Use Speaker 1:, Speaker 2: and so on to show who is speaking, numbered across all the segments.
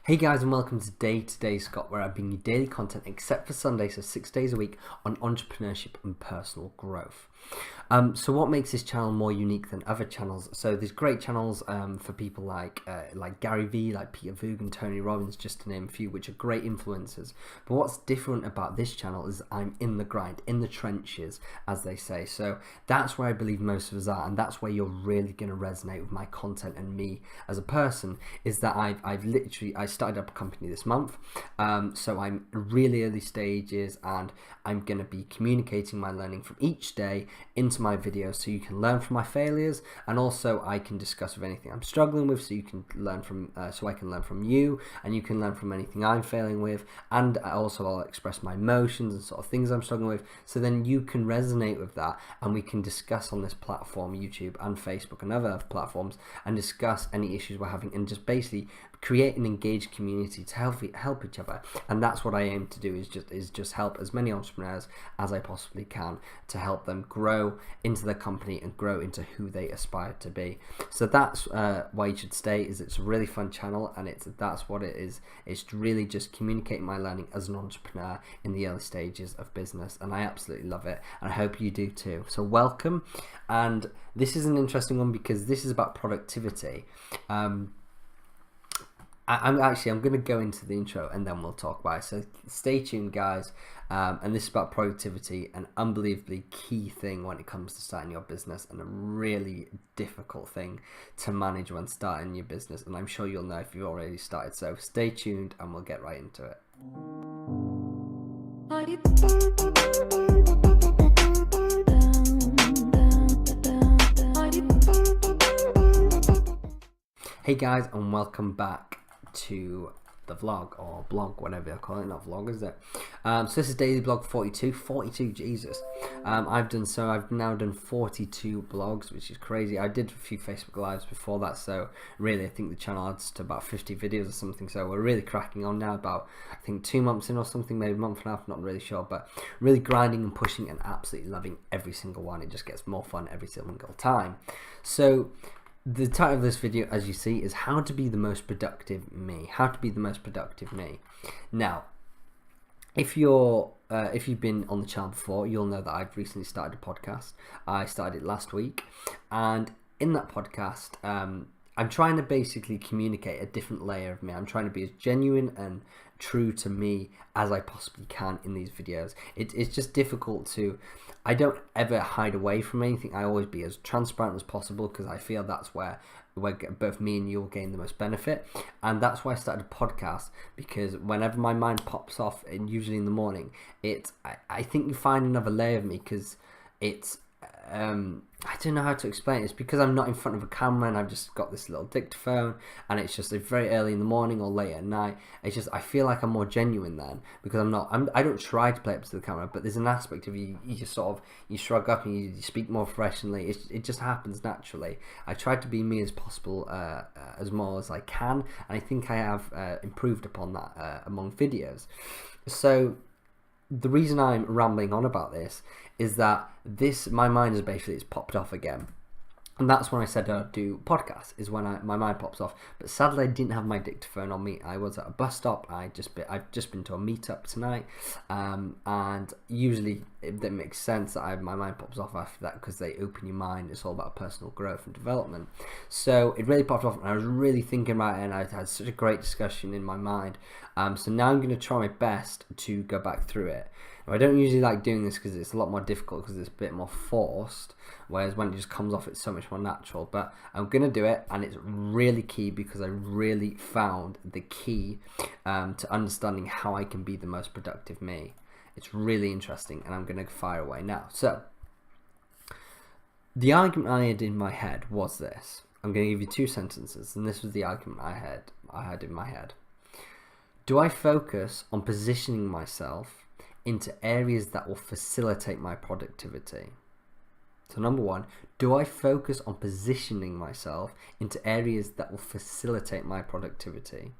Speaker 1: Hey guys, and welcome to Day Scott, where I bring you daily content except for Sunday, so 6 days a week on entrepreneurship and personal growth. So what makes this channel more unique than other channels? So there's great channels for people like Gary Vee, like Peter Voogan, Tony Robbins, just to name a few, which are great influencers. But what's different about this channel is I'm in the grind, in the trenches, as they say. So that's where I believe most of us are, and that's where you're really going to resonate with my content and me as a person. Is that I started up a company this month, so I'm really early stages, and I'm going to be communicating my learning from each day into my videos, so you can learn from my failures, and also I can discuss with anything I'm struggling with, so you can learn from so I can learn from you, and you can learn from anything I'm failing with, and also I'll express my emotions and sort of things I'm struggling with, so then you can resonate with that, and we can discuss on this platform, YouTube and Facebook and other platforms, and discuss any issues we're having, and just basically create an engaged community to help each other. And that's what I aim to do, is just help as many entrepreneurs as I possibly can, to help them grow into their company and grow into who they aspire to be. So that's why you should stay. Is it's a really fun channel, and that's what it is. It's really just communicating my learning as an entrepreneur in the early stages of business, and I absolutely love it, and I hope you do too. So welcome. And this is an interesting one because this is about productivity. I'm going to go into the intro and then we'll talk about it. So stay tuned, guys. And this is about productivity, an unbelievably key thing when it comes to starting your business, and a really difficult thing to manage when starting your business. And I'm sure you'll know if you've already started. So stay tuned and we'll get right into it. Hey guys, and welcome back to the vlog, or blog, whatever you call it. Not vlog, is it? So this is daily blog 42, Jesus. I've now done 42 blogs, which is crazy. I did a few Facebook lives before that, so really I think the channel adds to about 50 videos or something. So we're really cracking on now, about I think 2 months in or something, maybe a month and a half, not really sure, but really grinding and pushing and absolutely loving every single one. It just gets more fun every single time. So the title of this video, as you see, is how to be the most productive me. How to be the most productive me. Now, if you've been on the channel before, you'll know that I've recently started a podcast. I started it last week, and in that podcast, I'm trying to basically communicate a different layer of me. I'm trying to be as genuine and true to me as I possibly can in these videos. It's just difficult to, I don't ever hide away from anything. I always be as transparent as possible, because I feel that's where both me and you will gain the most benefit. And that's why I started a podcast, because whenever my mind pops off, and usually in the morning, I think you find another layer of me, because it's I don't know how to explain it. It's because I'm not in front of a camera, and I've just got this little dictaphone, and it's just very early in the morning or late at night. It's just, I feel like I'm more genuine then, because I don't try to play up to the camera, but there's an aspect of you just sort of, you shrug up and you speak more professionally. It just happens naturally. I try to be me as possible, as more as I can, and I think I have improved upon that among videos. So the reason I'm rambling on about this is that my mind is basically, it's popped off again. And that's when I said I'd do podcasts, is when my mind pops off. But sadly, I didn't have my dictaphone on me. I was at a bus stop. I've just been to a meetup tonight, and usually it makes sense that my mind pops off after that, because they open your mind. It's all about personal growth and development. So it really popped off, and I was really thinking about it, and I had such a great discussion in my mind. So now I'm going to try my best to go back through it. I don't usually like doing this because it's a lot more difficult, because it's a bit more forced, whereas when it just comes off, it's so much more natural. But I'm going to do it, and it's really key, because I really found the key to understanding how I can be the most productive me. It's really interesting, and I'm going to fire away now. So the argument I had in my head was this. I'm going to give you 2 sentences, and this was the argument I had in my head. Do I focus on positioning myself into areas that will facilitate my productivity? So number 1, do I focus on positioning myself into areas that will facilitate my productivity?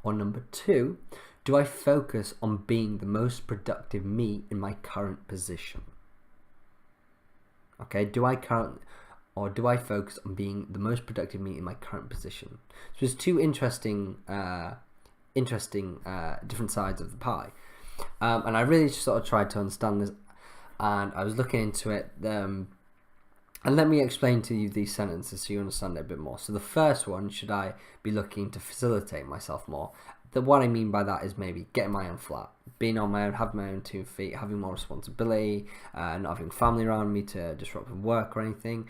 Speaker 1: Or number 2, do I focus on being the most productive me in my current position? Okay, do I focus on being the most productive me in my current position? So there's 2 interesting interesting different sides of the pie. And I really just sort of tried to understand this, and I was looking into it. And let me explain to you these sentences so you understand it a bit more. So the first one, should I be looking to facilitate myself more? What I mean by that is maybe getting my own flat, being on my own, having my own 2 feet, having more responsibility, not having family around me to disrupt work or anything,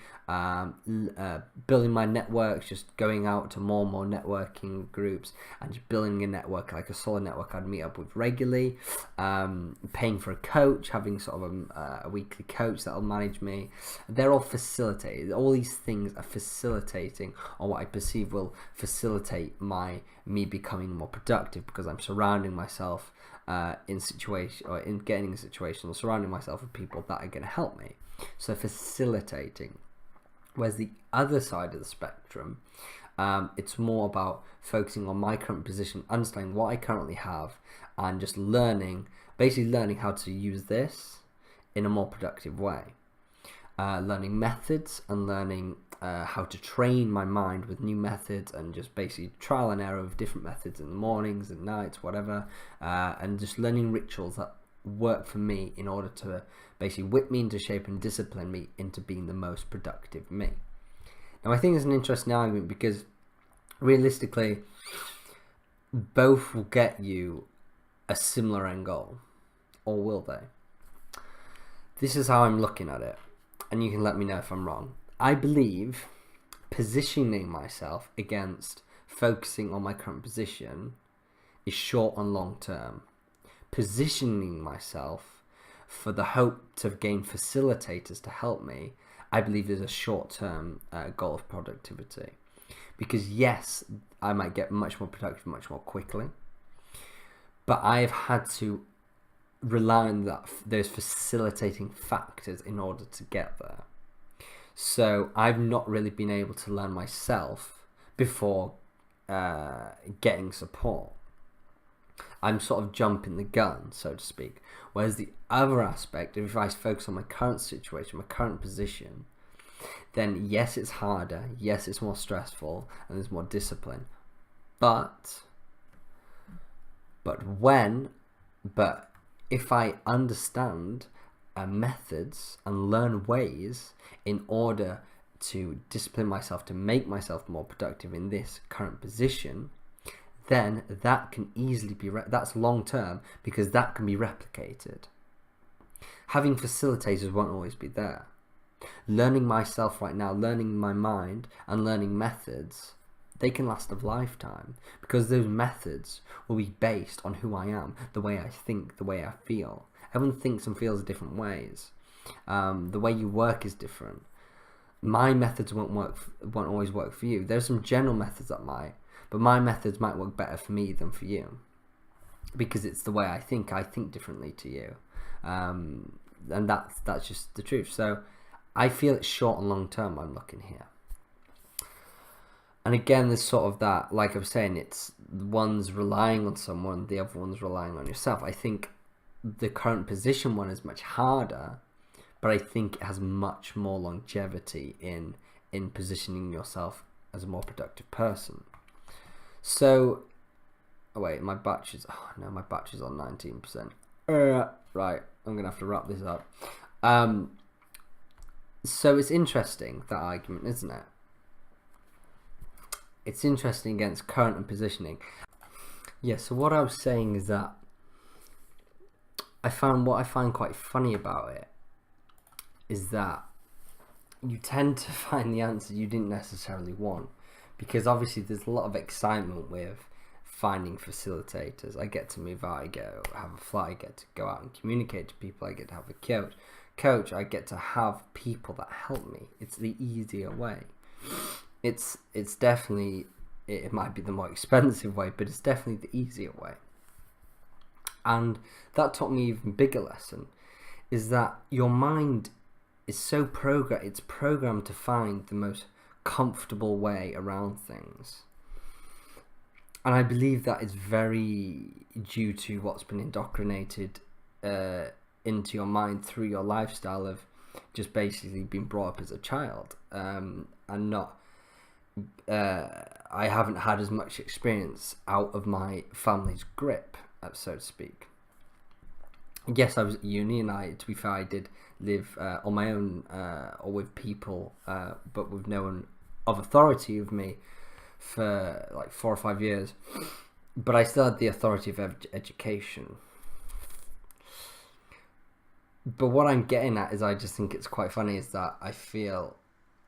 Speaker 1: building my networks, just going out to more and more networking groups and just building a network, like a solid network I'd meet up with regularly, paying for a coach, having sort of a weekly coach that'll manage me. They're all facilitated. All these things are facilitating, or what I perceive will facilitate me becoming more productive, because I'm surrounding myself in getting a situation, or surrounding myself with people that are going to help me. So facilitating. Whereas the other side of the spectrum, it's more about focusing on my current position, understanding what I currently have, and just basically learning how to use this in a more productive way. Learning methods and learning how to train my mind with new methods, and just basically trial and error of different methods in the mornings and nights, whatever, and just learning rituals that work for me in order to basically whip me into shape and discipline me into being the most productive me. Now, I think it's an interesting argument, because realistically both will get you a similar end goal, or will they? This is how I'm looking at it, and you can let me know if I'm wrong. I believe positioning myself against focusing on my current position is short and long term. Positioning myself for the hope to gain facilitators to help me, I believe, is a short-term goal of productivity. Because yes, I might get much more productive much more quickly, but I have had to rely on those facilitating factors in order to get there. So I've not really been able to learn myself before getting support. I'm sort of jumping the gun, so to speak. Whereas the other aspect, if I focus on my current situation, my current position, then yes, it's harder, yes, it's more stressful, and there's more discipline. But if I understand methods and learn ways in order to discipline myself to make myself more productive in this current position, then that can easily be, that's long term, because that can be replicated. Having facilitators won't always be there. Learning myself right now, learning my mind and learning methods, they can last a lifetime, because those methods will be based on who I am, the way I think, the way I feel. Everyone thinks and feels different ways. The way you work is different. My methods won't always work for you. There's some general methods that might, but my methods might work better for me than for you, because it's the way I think. I think differently to you, and that's just the truth. So I feel it's short and long term I'm looking here. And again, there's sort of that, like I was saying, it's one's relying on someone, the other one's relying on yourself. I think the current position one is much harder, but I think it has much more longevity in positioning yourself as a more productive person. So, oh wait, my battery's on 19%. Right, I'm gonna have to wrap this up. So it's interesting, that argument, isn't it? It's interesting against current and positioning. Yeah, so what I was saying is that what I find quite funny about it is that you tend to find the answer you didn't necessarily want, because obviously there's a lot of excitement with finding facilitators. I get to move out, I get to have a flat, I get to go out and communicate to people, I get to have a coach, I get to have people that help me. It's the easier way. It's definitely, it might be the more expensive way, but it's definitely the easier way. And that taught me an even bigger lesson, is that your mind is so programmed to find the most comfortable way around things. And I believe that is very due to what's been indoctrinated into your mind through your lifestyle of just basically being brought up as a child, and not I haven't had as much experience out of my family's grip, so to speak. Yes, I was at uni, and to be fair, I did live on my own or with people, but with no one of authority of me for like 4 or 5 years. But I still had the authority of education. But what I'm getting at is, I just think it's quite funny, is that I feel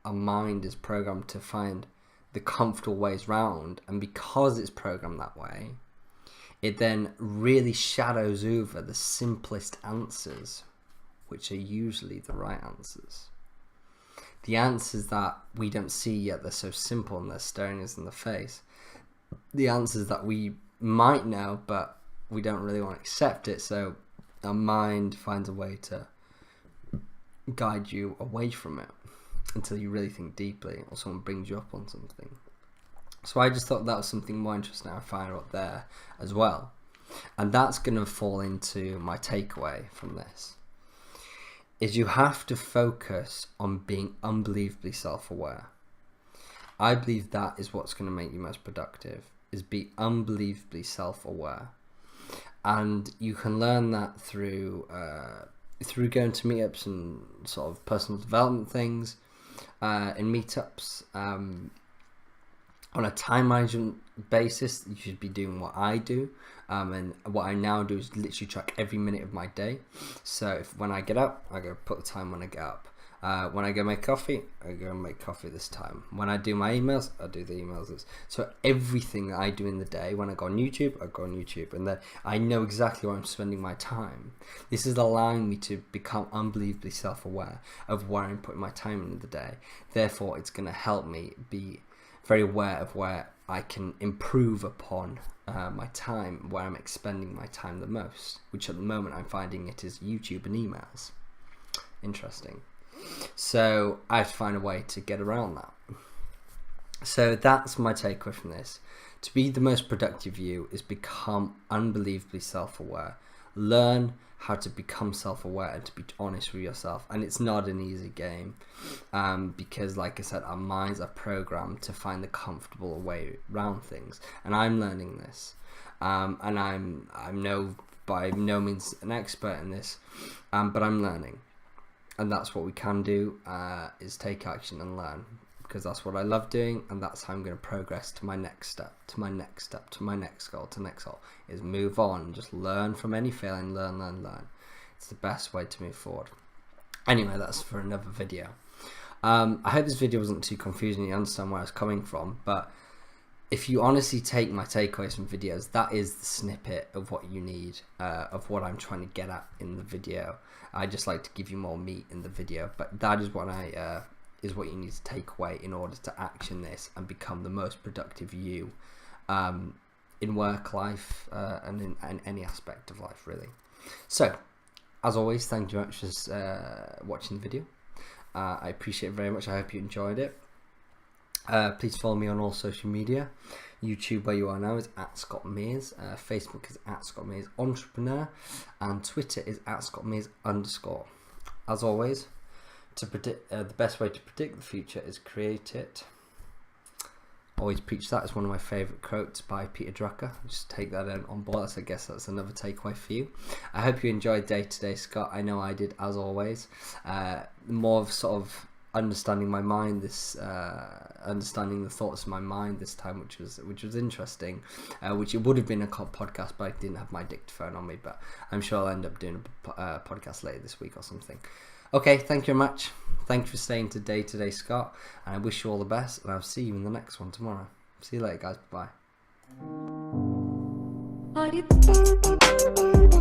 Speaker 1: our mind is programmed to find the comfortable ways round, and because it's programmed that way, it then really shadows over the simplest answers, which are usually the right answers. The answers that we don't see yet, they're so simple and they're staring us in the face. The answers that we might know, but we don't really want to accept it, so our mind finds a way to guide you away from it until you really think deeply, or someone brings you up on something. So I just thought that was something more interesting I find out there as well. And that's going to fall into my takeaway from this, is you have to focus on being unbelievably self-aware. I believe that is what's going to make you most productive, is be unbelievably self-aware. And you can learn that through going to meetups and sort of personal development things, in meetups. On a time management basis, you should be doing what I do, and what I now do is literally track every minute of my day. So when I get up, I go put the time when I get up. When I go make coffee, I go and make coffee this time. When I do my emails, I do the emails. So everything that I do in the day, when I go on YouTube, I go on YouTube, and then I know exactly where I'm spending my time. This is allowing me to become unbelievably self-aware of where I'm putting my time in the day. Therefore, it's going to help me be very aware of where I can improve upon my time, where I'm expending my time the most, which at the moment I'm finding it is YouTube and emails. Interesting. So I have to find a way to get around that. So that's my takeaway from this. To be the most productive you is become unbelievably self-aware. Learn how to become self-aware and to be honest with yourself. And it's not an easy game, because like I said, our minds are programmed to find the comfortable way around things. And I'm learning this, and I'm by no means an expert in this, but I'm learning. And that's what we can do, is take action and learn, because that's what I love doing, and that's how I'm going to progress to my next step, to my next step, to my next goal, to next goal, is move on and just learn from any failing, learn. It's the best way to move forward. Anyway, that's for another video. I hope this video wasn't too confusing, you understand where I was coming from, but if you honestly take my takeaways from videos, that is the snippet of what you need, of what I'm trying to get at in the video. I just like to give you more meat in the video, but that is what is what you need to take away in order to action this and become the most productive you, in work life, and in any aspect of life, really. So, as always, thank you very much for watching the video. I appreciate it very much. I hope you enjoyed it. Please follow me on all social media. YouTube, where you are now, is @ScottMears. Facebook is @ScottMears Entrepreneur, and Twitter is @ScottMears_. As always, to predict the best way to predict the future is create it. Always preach that. It's one of my favourite quotes by Peter Drucker. Just take that on board. I guess that's another takeaway for you. I hope you enjoyed day to day, Scott. I know I did, as always. More of sort of understanding my mind, understanding the thoughts of my mind this time, which was interesting, which it would have been a podcast, but I didn't have my dictaphone on me, but I'm sure I'll end up doing a podcast later this week or something. Okay, thank you very much. Thank you for staying today, Scott, and I wish you all the best, and I'll see you in the next one tomorrow. See you later, guys. Bye.